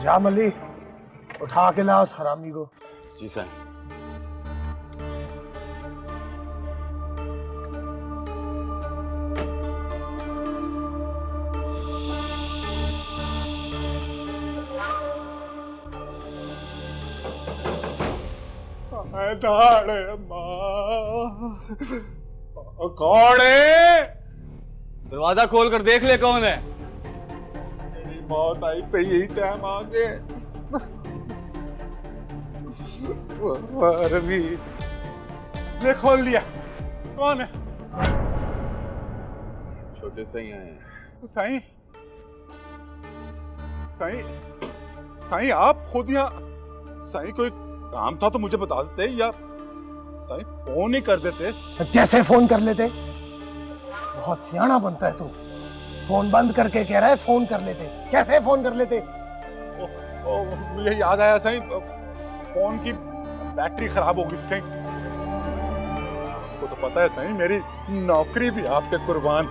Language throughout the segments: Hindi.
जा मली, उठा के लाओ उस हरामी को। जी सर। कौन है? दरवाजा खोल कर देख ले कौन है। मेरी मौत आई पे यही टाइम आ गए। रवि ने खोल दिया। कौन है? छोटे से ही आए हैं। साईं, साईं, साईं आप खुद यहाँ। साईं कोई काम था तो मुझे बता देते, या साईं फोन ही कर देते। कैसे फोन कर लेते? बहुत सियाना बनता है तू। फोन बंद करके कह रहा है फोन कर लेते। कैसे फोन कर लेते? मुझे याद आया साईं, फोन की बैटरी खराब हो गई थी। आपको तो पता है साईं, मेरी नौकरी भी आपके कुर्बान।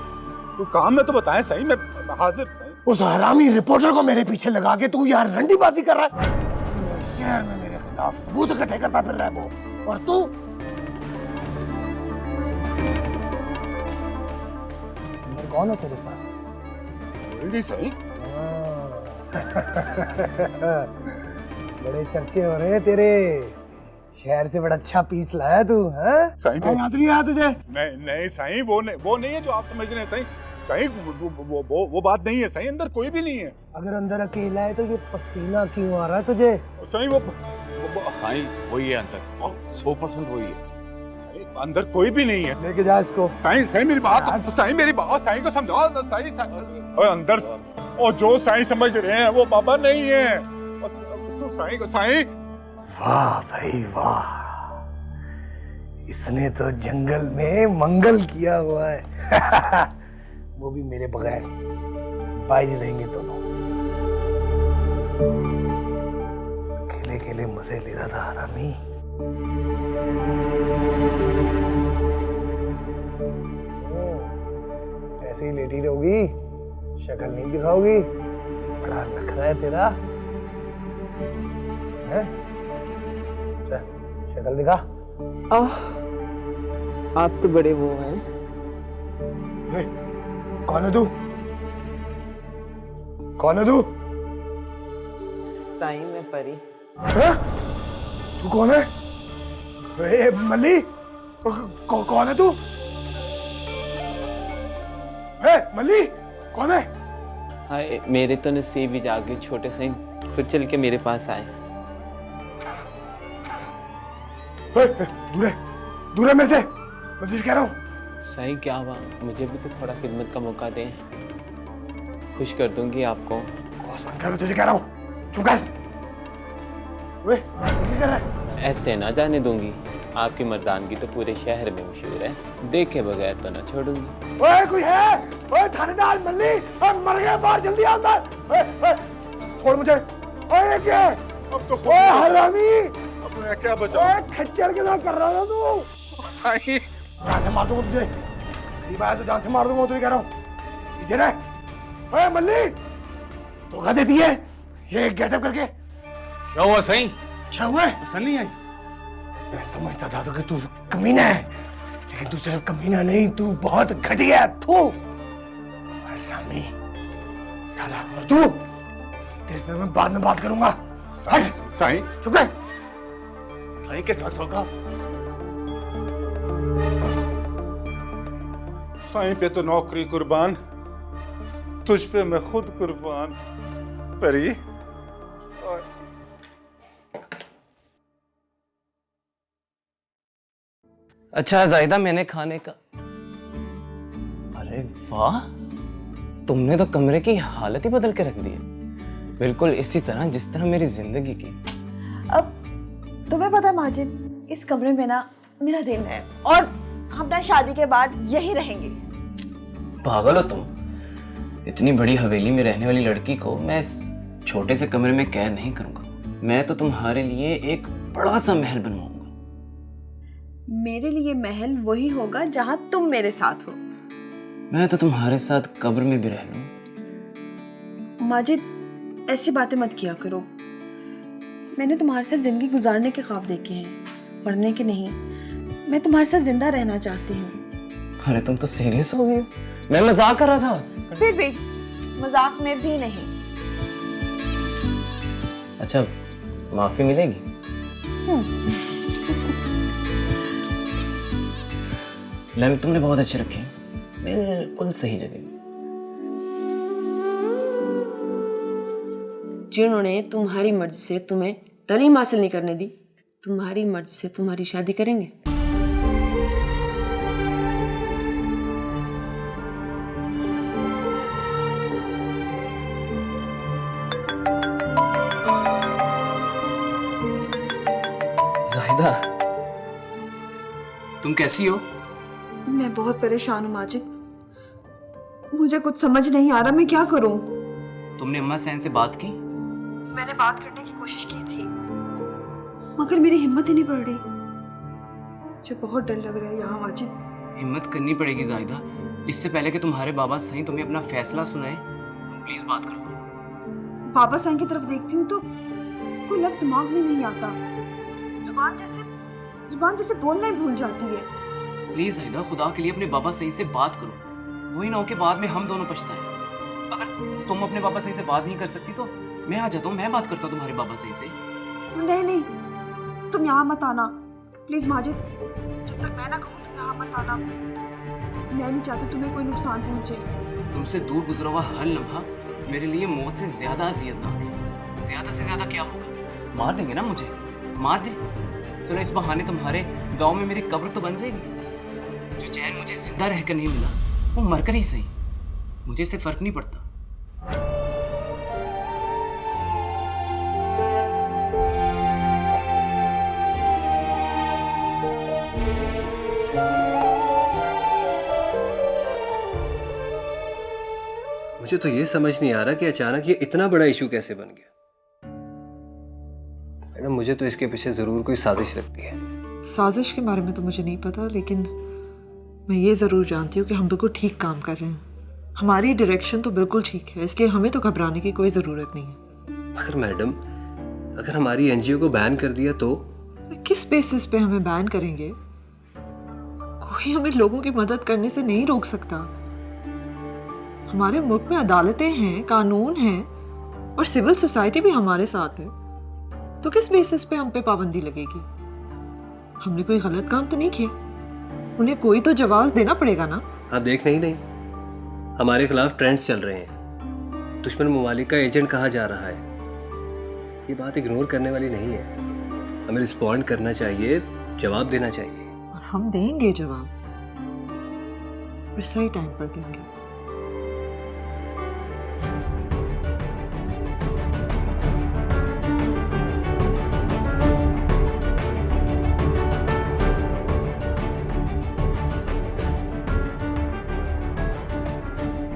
तो काम में तो बताएं साईं, मैं हाजिर। साईं उस हरामी रिपोर्टर को मेरे पीछे लगा के तू यार रंडीबाजी कर रहा है। शहर में मेरे खिलाफ सबूत इकट्ठे करता फिर रहा है वो, और तू कौन है तेरे साथ? नहीं साईं। बड़े चर्चे हो रहे हैं तेरे। शहर से बड़ा अच्छा पीस लाया तू, हैं? साईं याद नहीं आया तुझे? नहीं साईं, वो नहीं है जो आप समझ रहे हैं साईं। साईं वो बात नहीं है साईं, अंदर कोई भी नहीं है। अगर अंदर अकेला है तो ये पसीना क्यों आ रहा है तुझे? साईं वो साईं वही है अंदर, 100% वही है। अंदर कोई भी नहीं है। लेके जा इसको। साईं मेरी बात, साईं मेरी बात, साईं को समझाओ। साईं और अंदर, और जो साईं समझ रहे हैं वो बाबा नहीं है। तो साईं को साईं। वाह भाई वाह, इसने तो जंगल में मंगल किया हुआ है। वो भी मेरे बगैर। बाहर ही रहेंगे दोनों। अकेले अकेले मजे ले रहा था हरामी। ऐसे ही लेटी रहोगी, शक्ल नहीं दिखाओगी? बड़ा नखरा है तेरा, है? शक्ल दिखा। आप तो बड़े वो हैं। कौन है तू? कौन है तू? साईं में परी। है? तू कौन है? ए, मल्ली, कौन है तू? मल्ली, कौन है? हाय, मेरे तो नसीब ही जागे। छोटे साईं खुद चल के मेरे पास आए। दूर है मेरे से, मैं तुझे कह रहा हूँ। साईं क्या हुआ? मुझे भी तो थोड़ा खिदमत का मौका दें। खुश कर दूंगी आपको। बस बंद कर, मैं तुझे कह रहा हूँ। चुप कर। वे, क्या कर रहा है? ऐसे ना जाने दूंगी। आपकी मर्दानगी तो पूरे शहर में मशहूर है। देखे बगैर तो ना छोड़ूंगी। ओए कोई है? ओए थानेदार मल्ली, मर गया, बाहर जल्दी आ अंदर। छोड़ मुझे। ओए क्या? अब तो ओए हरामी, अब मैं क्या बचा? ओए खच्चर के साथ कर रहा था तू। साईं जान से मार दूंगा तुझे। गरीब आया तो जान से मार दूंगा, तुझे कह रहा हूँ। पीछे रह। ओए मल्ली, धोखा देती है ये गेटअप करके। क्या हुआ साईं? क्या हुआ? पसंद नहीं आई? मैं समझता था तो कि तू कमीना है, लेकिन तू सिर्फ कमीना नहीं, तू बहुत घटिया है। तू हरामी साला। और तू, तेरे से मैं बाद में बात करूंगा। साईं चुप कर। साईं के साथ होगा। साईं पे तो नौकरी कुर्बान, तुझ पे मैं खुद कुर्बान। परी अच्छा जायदा, मैंने खाने का। अरे वाह, तुमने तो कमरे की हालत ही बदल के रख दी है। बिल्कुल इसी तरह जिस तरह मेरी जिंदगी की। अब तुम्हें पता है माजिद, इस कमरे में ना मेरा दिल है, और हम ना शादी के बाद यही रहेंगे। पागल हो तुम? इतनी बड़ी हवेली में रहने वाली लड़की को मैं इस छोटे से कमरे में कैद नहीं करूंगा। मैं तो तुम्हारे लिए एक बड़ा सा महल बनवाऊंगा। मेरे लिए महल वही होगा जहां तुम मेरे साथ हो। मैं तो तुम्हारे साथ कब्र में भी रह लूं। माजिद, ऐसी बातें मत किया करो। मैंने तुम्हारे साथ जिंदगी गुजारने के ख्वाब देखे हैं, पढ़ने के नहीं। मैं तुम्हारे साथ जिंदा रहना चाहती हूँ। अरे तुम तो सीरियस हो गई हो। मैं मजाक कर रहा था। फिर भी मजाक में भी नहीं। अच्छा, माफी मिलेगी? लैम्प तुमने बहुत अच्छे रखे हैं, बिल्कुल सही जगह। जिन्होंने तुम्हारी मर्जी से तुम्हें तालीम हासिल नहीं करने दी, तुम्हारी मर्जी से तुम्हारी शादी करेंगे। जाहिदा, तुम कैसी हो? मैं बहुत परेशान हूँ माजिद। मुझे कुछ समझ नहीं आ रहा, मैं क्या करूँ। तुमने अम्मा सैन से बात की? मैंने बात करने की कोशिश की थी, मगर मेरी हिम्मत ही नहीं बढ़ रही। मुझे बहुत डर लग रहा है यहाँ माजिद। हिम्मत करनी पड़ेगी जाहिदा। इससे पहले कि तुम्हारे बाबा सही तुम्हें अपना फैसला सुनाए, तुम प्लीज बात कर लो। बाबा साईं की तरफ देखती हूँ तो कोई लफ्ज दिमाग में नहीं आता। जुबान जैसे बोलना ही भूल जाती है। प्लीज जाहिदा, खुदा के लिए अपने बाबा सही से बात करो। वही ना हो कि बाद में हम दोनों पछताएं। अगर तुम अपने बाबा सही से बात नहीं कर सकती तो मैं आ जाता हूँ, मैं बात करता हूँ तुम्हारे बाबा सही से। नहीं, तुम यहाँ मत आना प्लीज माजिद। जब तक मैं ना कहूँ तुम यहाँ मत आना। मैं नहीं चाहती तुम्हें कोई नुकसान पहुंचे। तुमसे दूर गुजरा हुआ हर लम्हा मेरे लिए मौत से ज्यादा अजियतनाक है। ज्यादा से ज्यादा क्या होगा? मार देंगे ना मुझे, मार दे। चलो इस बहाने तुम्हारे गांव में मेरी कब्र तो बन जाएगी। जो चैन मुझे जिंदा रहकर नहीं मिला वो मरकर ही सही, मुझे इससे फर्क नहीं पड़ता। मुझे तो ये समझ नहीं आ रहा कि अचानक ये इतना बड़ा इशू कैसे बन गया। मैडम, मुझे तो इसके पीछे जरूर कोई साजिश लगती है। साजिश के बारे में तो मुझे नहीं पता, लेकिन मैं ये ज़रूर जानती हूँ कि हम बिल्कुल ठीक काम कर रहे हैं। हमारी डायरेक्शन तो बिल्कुल ठीक है, इसलिए हमें तो घबराने की कोई ज़रूरत नहीं है। मगर मैडम, अगर हमारी एनजीओ को बैन कर दिया तो? किस बेसिस पे हमें बैन करेंगे? कोई हमें लोगों की मदद करने से नहीं रोक सकता। हमारे मुल्क में अदालतें हैं, कानून हैं और सिविल सोसाइटी भी हमारे साथ है। तो किस बेसिस पे हम पे पाबंदी लगेगी? हमने कोई गलत काम तो नहीं किया। उन्हें कोई तो जवाब देना पड़ेगा ना। आप देख नहीं, हमारे खिलाफ ट्रेंड्स चल रहे हैं। दुश्मन ममालिक का एजेंट कहा जा रहा है। ये बात इग्नोर करने वाली नहीं है। हमें रिस्पॉन्ड करना चाहिए, जवाब देना चाहिए। और हम देंगे जवाब, और सही टाइम पर देंगे।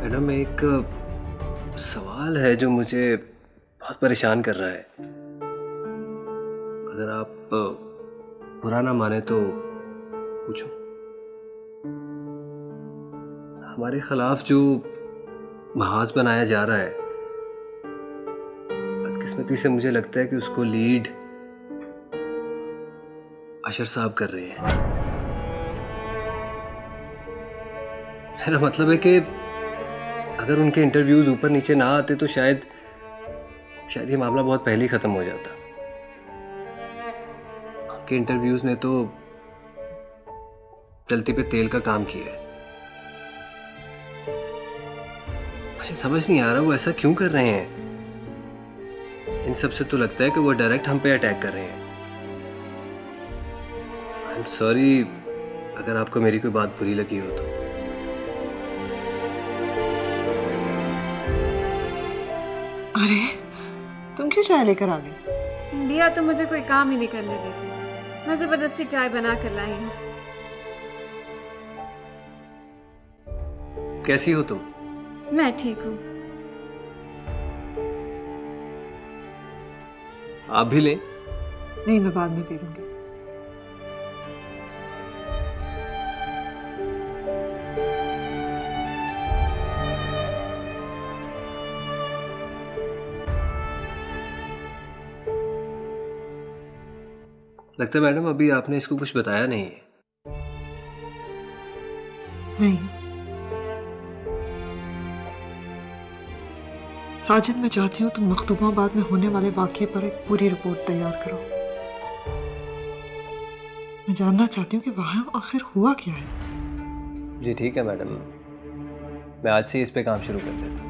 मैडम, एक सवाल है जो मुझे बहुत परेशान कर रहा है। अगर आप बुरा ना माने तो पूछो। हमारे खिलाफ जो महाज बनाया जा रहा है, बदकिस्मती से मुझे लगता है कि उसको लीड अशर साहब कर रहे हैं। मेरा मतलब है कि अगर उनके इंटरव्यूज ऊपर नीचे ना आते तो शायद ये मामला बहुत पहले ही खत्म हो जाता। उनके इंटरव्यूज ने तो चलती पे तेल का काम किया है। मुझे समझ नहीं आ रहा वो ऐसा क्यों कर रहे हैं। इन सब से तो लगता है कि वो डायरेक्ट हम पे अटैक कर रहे हैं। आई एम सॉरी अगर आपको मेरी कोई बात बुरी लगी हो तो। अरे तुम क्यों चाय लेकर आ गई? बिया तो मुझे कोई काम ही नहीं करने देती। मैं जबरदस्ती चाय बना कर लाई हूँ। कैसी हो तुम? मैं ठीक हूँ। आप भी लें? नहीं, मैं बाद में पी लूंगी। लगता है मैडम अभी आपने इसको कुछ बताया नहीं है। नहीं साजिद, मैं चाहती हूँ तुम मखदूमाबाद में होने वाले वाक़ये पर एक पूरी रिपोर्ट तैयार करो। मैं जानना चाहती हूँ कि वहाँ आखिर हुआ क्या है। जी ठीक है मैडम, मैं आज से इस पे काम शुरू कर देता हूँ।